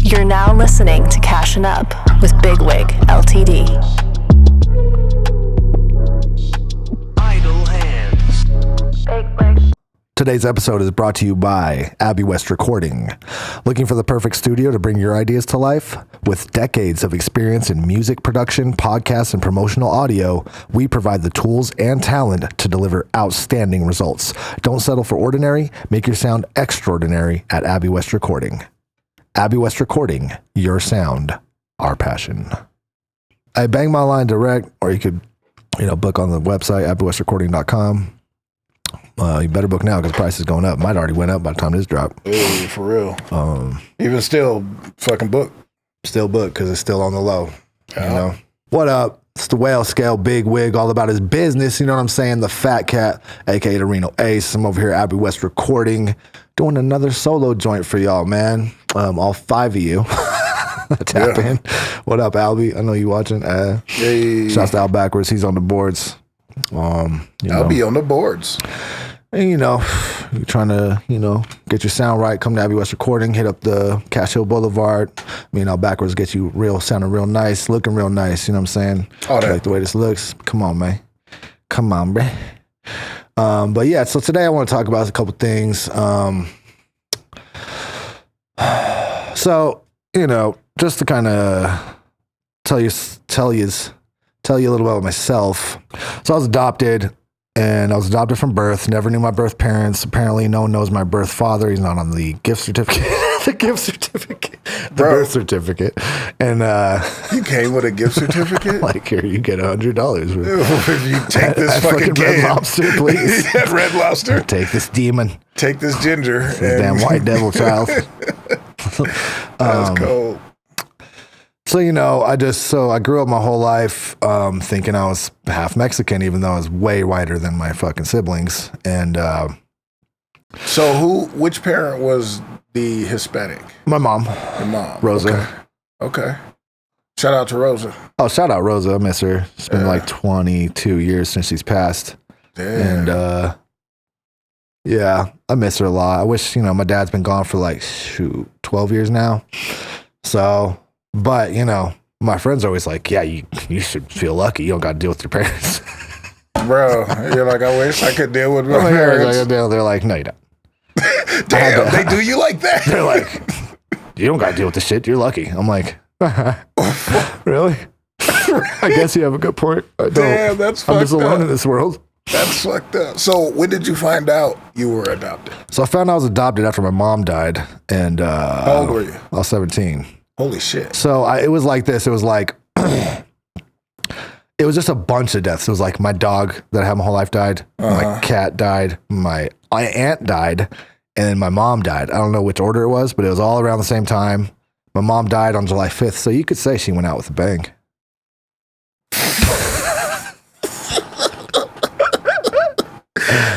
You're now listening to Cashin' Up with Big Wig LTD. Idle hands. Big Wig. Today's episode is brought to you by Abbey West Recording. Looking for the perfect studio to bring your ideas to life? With decades of experience in music production, podcasts, and promotional audio, we provide the tools and talent to deliver outstanding results. Don't settle for ordinary. Make your sound extraordinary at Abbey West Recording. Abbey West Recording, your sound, our passion. I bang my line direct, or you could, book on the website, abbeyWestRecording.com. You better book now because the price is going up. Might already went up by the time this dropped. Ooh, for real. Even still, fucking book. Still booked because it's still on the low. You know? What up? It's the Whale Scale Big Wig, all about his business. You know what I'm saying? The Fat Cat, aka the Reno Ace. I'm over here at Abbey West Recording, doing another solo joint for y'all, man. All five of you. Tap in. What up, Albie? I know you watching. Hey. Shouts to Al Backwards. He's on the boards. I'll be on the boards. And, you're trying to, get your sound right, come to Abbey West Recording, hit up the Cash Hill Boulevard. Al Backwards get you sounding real nice, looking real nice, you know what I'm saying? All that. Like the way this looks. Come on, man. Come on, bruh. But yeah, so today I want to talk about a couple things. So, just to kind of tell you a little about myself. So I was adopted. And I was adopted from birth. Never knew my birth parents. Apparently, no one knows my birth father. He's not on the gift certificate. The birth certificate. And you came with a gift certificate? Like, here, you get $100. If you take this fucking Red Lobster, please. Red Lobster. Take this demon. Take this ginger. This damn white devil child. That's cold. So, I grew up my whole life thinking I was half Mexican, even though I was way whiter than my fucking siblings. And so which parent was the Hispanic? my mom. Your mom. Rosa. Okay. Shout out to Rosa. Oh, shout out Rosa. I miss her. It's been like 22 years since she's passed. Damn. And yeah, I miss her a lot. I wish, my dad's been gone for 12 years now. So... But, my friends are always like, yeah, you should feel lucky. You don't got to deal with your parents. Bro, you're like, I wish I could deal with my parents. They're like, no, you don't. Damn, they do you like that? They're like, you don't got to deal with this shit. You're lucky. I'm like, really? I guess you have a good point. I don't. Damn, that's fucked up. I'm just alone in this world. That's fucked up. So when did you find out you were adopted? So I found I was adopted after my mom died. And how old were you? I was 17. Holy shit. So it was like this. It was like, it was just a bunch of deaths. It was like my dog that I had my whole life died. My cat died. My aunt died. And then my mom died. I don't know which order it was, but it was all around the same time. My mom died on July 5th. So you could say she went out with a bang.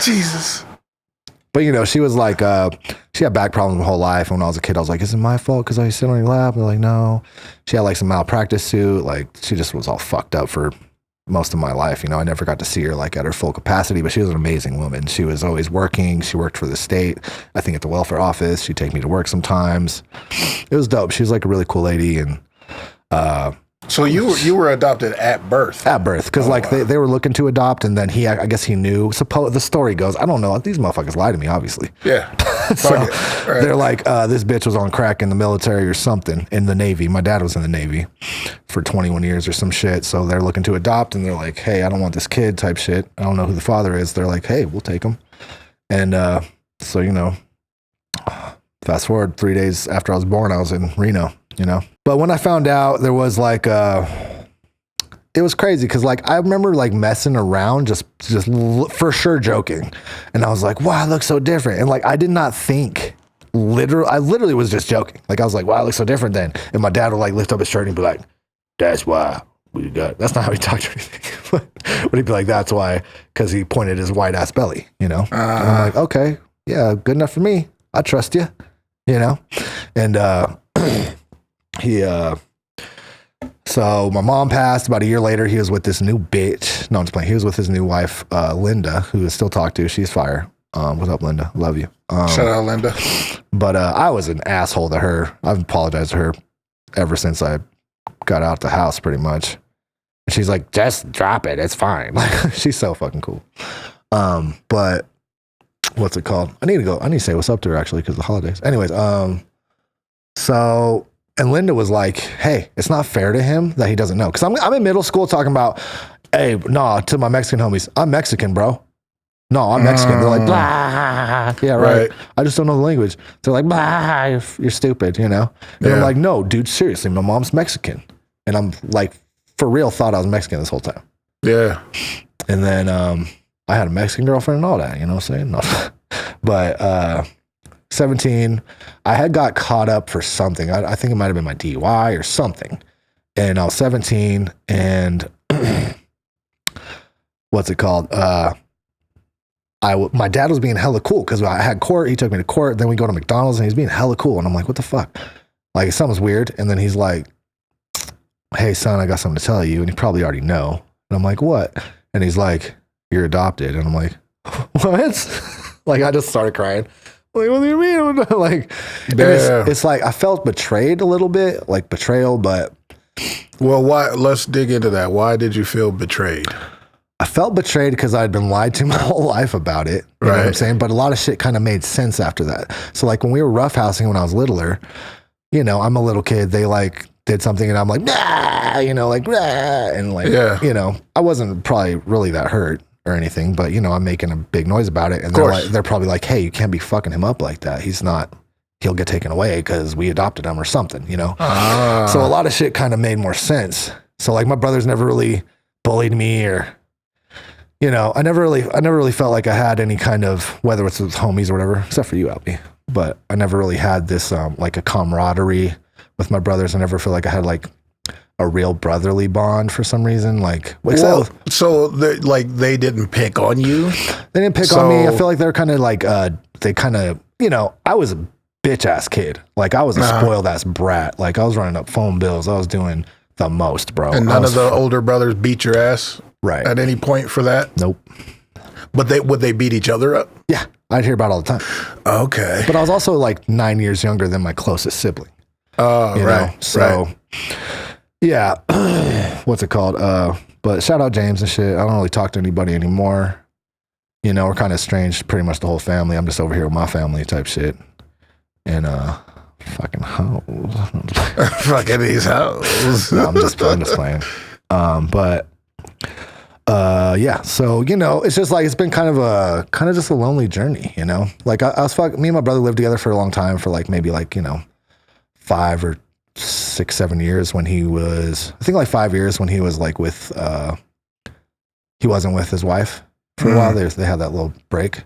Jesus. But, she was like, she had back problems my whole life. When I was a kid, I was like, is it my fault because I sit on your lap? And they're like, no. She had some malpractice suit. She just was all fucked up for most of my life. I never got to see her at her full capacity, but she was an amazing woman. She was always working. She worked for the state, I think at the welfare office. She'd take me to work sometimes. It was dope. She was a really cool lady. And, so you were adopted at birth? At birth, because they were looking to adopt, and then I guess he knew. The story goes, I don't know. These motherfuckers lie to me, obviously. Yeah. So right. They're like, this bitch was on crack in the military or something, in the Navy. My dad was in the Navy for 21 years or some shit. So they're looking to adopt, and they're like, hey, I don't want this kid type shit. I don't know who the father is. They're like, hey, we'll take him. And so, fast forward 3 days after I was born, I was in Reno, But when I found out, there was it was crazy because I remember messing around, just for sure joking. And I was like, wow, I look so different. And I did not think I literally was just joking. I was like, wow, I look so different then. And my dad would lift up his shirt and be like, that's why we got, that's not how he talked or anything. But he'd be like, that's why, because he pointed his white ass belly, And I'm like, okay, yeah, good enough for me. I trust you, And so my mom passed. About a year later, he was with this new bitch. No, I'm just playing. He was with his new wife, Linda, who I still talk to. She's fire. What's up, Linda? Love you. Shout out, Linda. But I was an asshole to her. I've apologized to her ever since I got out the house, pretty much. And she's like, just drop it. It's fine. Like, she's so fucking cool. But what's it called? I need to say what's up to her, actually, because of the holidays. Anyways, so, and Linda was like, hey, it's not fair to him that he doesn't know. Because I'm in middle school talking about, hey, no, to my Mexican homies, I'm Mexican, bro. No, I'm Mexican. They're like, blah. Yeah, right. I just don't know the language. They're like, blah, you're stupid, you know? And I'm like, no, dude, seriously, my mom's Mexican. And I'm like, for real, thought I was Mexican this whole time. Yeah. And then I had a Mexican girlfriend and all that, you know what I'm saying? No. But 17, I had got caught up for something. I think it might have been my DUI or something. And I was 17 and what's it called? My dad was being hella cool because I had court. He took me to court. Then we go to McDonald's and he's being hella cool. And I'm like, what the fuck? Like, something's weird. And then he's like, hey, son, I got something to tell you. And you probably already know. And I'm like, what? And he's like, you're adopted. And I'm like, what? Like, I just started crying. Like, what do you mean? Like, it's like I felt betrayed a little bit, like betrayal, but. Well, why? Let's dig into that. Why did you feel betrayed? I felt betrayed because I'd been lied to my whole life about it. You know what I'm saying? But a lot of shit kind of made sense after that. So like when we were roughhousing when I was littler, you know, I'm a little kid. They like did something and I'm like, nah, you know, like, nah, and like, you know, I wasn't probably really that hurt or anything, but you know, I'm making a big noise about it. And they're probably like, hey, you can't be fucking him up like that. He'll get taken away because we adopted him or something, you know? So a lot of shit kind of made more sense. So like my brothers never really bullied me or, you know, I never really felt like I had any kind of, whether it's with homies or whatever, except for you, Albie. But I never really had this like a camaraderie with my brothers. I never feel like I had like a real brotherly bond for some reason. Like, so they didn't pick on you. They didn't pick on me. I feel like they're kind of like they kind of, you know, I was a bitch ass kid. Like I was a spoiled ass brat. Like I was running up phone bills. I was doing the most, bro. And none of the older brothers beat your ass. Right. At any point for that? Nope. But would they beat each other up? Yeah. I'd hear about it all the time. Okay. But I was also like 9 years younger than my closest sibling. Oh, right. Know? So, yeah. What's it called? But shout out James and shit. I don't really talk to anybody anymore. You know, we're kind of estranged, pretty much the whole family. I'm just over here with my family type shit. And, fucking hoes. Fucking these hoes. No, I'm just playing. But yeah, so you know, it's just like it's been kind of just a lonely journey, you know. Like me and my brother lived together for a long time, for like maybe like, you know, 5 or 6, 7 years when he was, I think like 5 years when he was like with he wasn't with his wife for a while. They had that little break.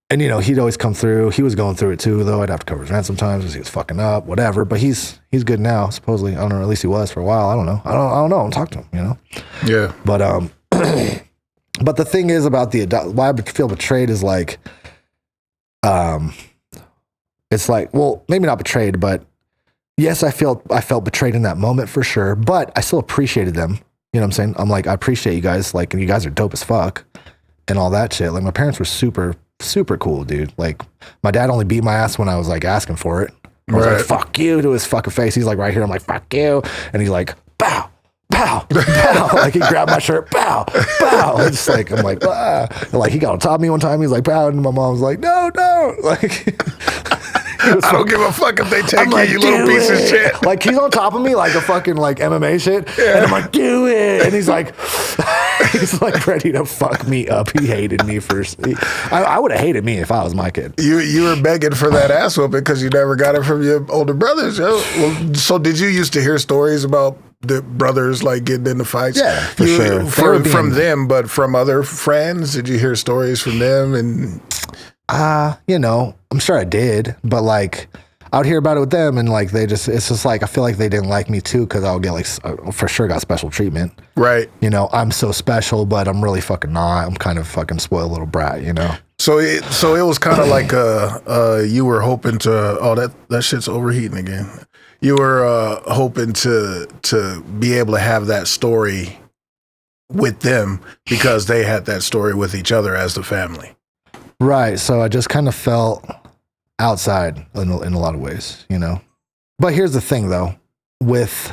And you know, he'd always come through. He was going through it too, though. I'd have to cover his rent sometimes because he was fucking up, whatever. But he's good now, supposedly. I don't know. At least he was for a while. I don't know. I don't know. I don't talk to him, you know. Yeah. But but the thing is about why I feel betrayed is like, it's like, well, maybe not betrayed, but yes, I felt betrayed in that moment for sure. But I still appreciated them. You know what I'm saying? I'm like, I appreciate you guys. Like, and you guys are dope as fuck, and all that shit. Like, my parents were super cool, dude. Like, my dad only beat my ass when I was like asking for it. I was like, fuck you, to his fucking face. He's like right here. I'm like, fuck you. And he's like, bow, bow, bow. Like, he grabbed my shirt, bow, bow. And just like, I'm like, ah. And like, he got on top of me one time. He's like, bow. And my mom was like, no. Like, I don't give a fuck if they take you, you little piece of shit. Like, he's on top of me like a fucking like MMA shit. Yeah. And I'm like, do it. And he's like, he's like ready to fuck me up. He hated me I would have hated me if I was my kid. You were begging for that ass whooping because you never got it from your older brothers. Yo. Well, so did you used to hear stories about the brothers like getting into fights? Yeah, for sure. From them, but from other friends, did you hear stories from them? And you know, I'm sure I did, but like I would hear about it with them, and like it's just like I feel like they didn't like me too because I would get like for sure got special treatment. Right. You know, I'm so special, but I'm really fucking not. I'm kind of fucking spoiled little brat, you know. So it was kind of like you were hoping to that shit's overheating again. You were hoping to be able to have that story with them because they had that story with each other as the family. Right. So I just kind of felt outside in a lot of ways, you know. But here's the thing, though, with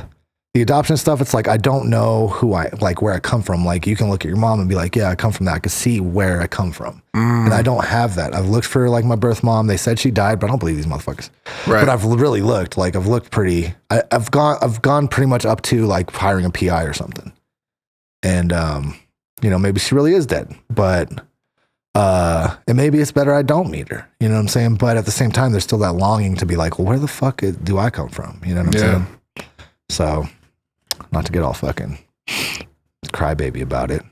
the adoption stuff, it's like I don't know where I come from. Like you can look at your mom and be like, yeah, I come from that. I can see where I come from, and I don't have that. I've looked for like my birth mom. They said she died, but I don't believe these motherfuckers. Right. But I've really looked. Like I've looked pretty. I've gone pretty much up to like hiring a PI or something, and you know, maybe she really is dead, but and maybe it's better I don't meet her. You know what I'm saying? But at the same time, there's still that longing to be like, well, where the fuck do I come from? You know what I'm saying? So. Not to get all fucking crybaby about it.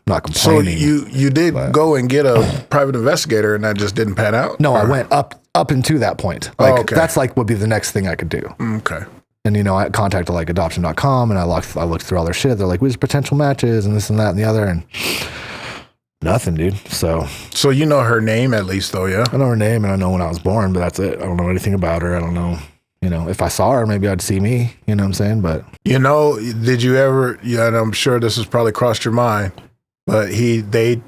Not So complaining. you did go and get a private investigator, and that just didn't pan out? No, Or- I went up into that point. Like okay. that's like would be the next thing I could do. Okay. And you know, I contacted like adoption.com and I looked through all their shit. They're like, "Where's potential matches and this and that and the other," and nothing, dude. So You know her name at least, though, yeah? I know her name and I know when I was born, but that's it. I don't know anything about her. I don't know. You know, if I saw her, maybe I'd see me. You know what I'm saying? But You know, did you ever? Yeah, and I'm sure this has probably crossed your mind, but they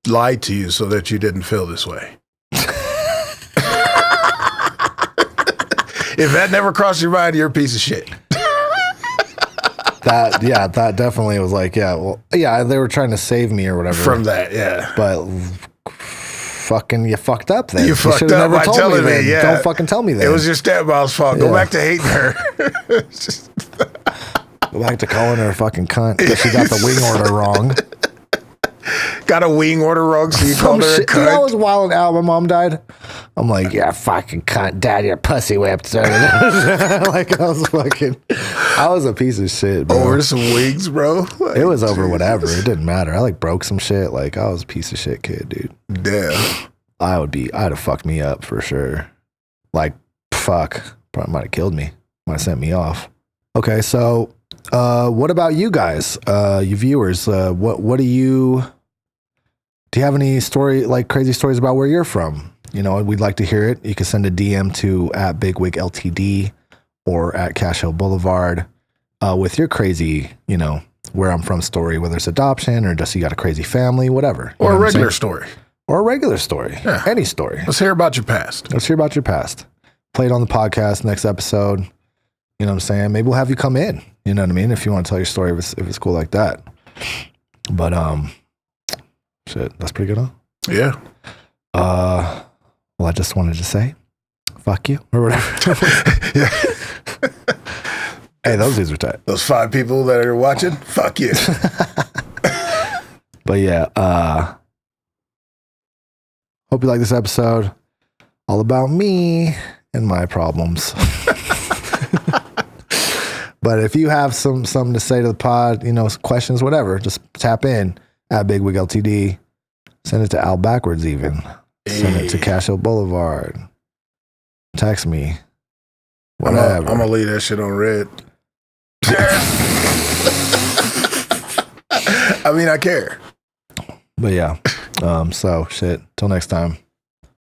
lied to you so that you didn't feel this way. If that never crossed your mind, you're a piece of shit. that definitely was like, they were trying to save me or whatever From that, yeah. But fucking, you fucked up then. You fucked should've up by telling me, then. yeah. Don't fucking tell me that. It was your stepmom's fault. Go Yeah. back to hating her. Go back to calling her a fucking cunt because she got the wing order wrong. Got a wing order wrong, so you called her a Shit. Dude, I cunt. was wilding out. My mom died. I'm like, yeah, fucking cunt, dad, you're pussy whipped. Like I was a piece of shit, bro. Over some wings, bro. Like, It was over whatever. It didn't matter. I like broke some shit. Like I was a piece of shit kid, dude. Damn. I'd have fucked me up for sure. Like, fuck. Probably might have killed me. Might have sent me off. Okay, so what about you guys? You viewers, what do you have any crazy stories about where you're from? You know, we'd like to hear it. You can send a DM to @BigWigLTD or @Cash Hill Boulevard with your crazy, you know, where I'm from story, whether it's adoption or just you got a crazy family, whatever. You Or know a what I'm regular saying? story. Or a regular story. Yeah. Any story. Let's hear about your past. Let's hear about your past. Play it on the podcast next episode. You know what I'm saying? Maybe we'll have you come in. You know what I mean? If you want to tell your story, if it's cool like that. But shit, that's pretty good, huh? Yeah. Well, I just wanted to say, fuck you or whatever. Yeah. Hey, those dudes are tight. Those 5 people that are watching, fuck you. But yeah, hope you like this episode. All about me and my problems. But if you have something to say to the pod, you know, questions, whatever, just tap in @BigWigLTD. Send it to Al backwards even. Send it to Cash Hill Boulevard. Text me. Whatever. I'm gonna leave that shit on red. I mean, I care. But yeah. So shit. Till next time.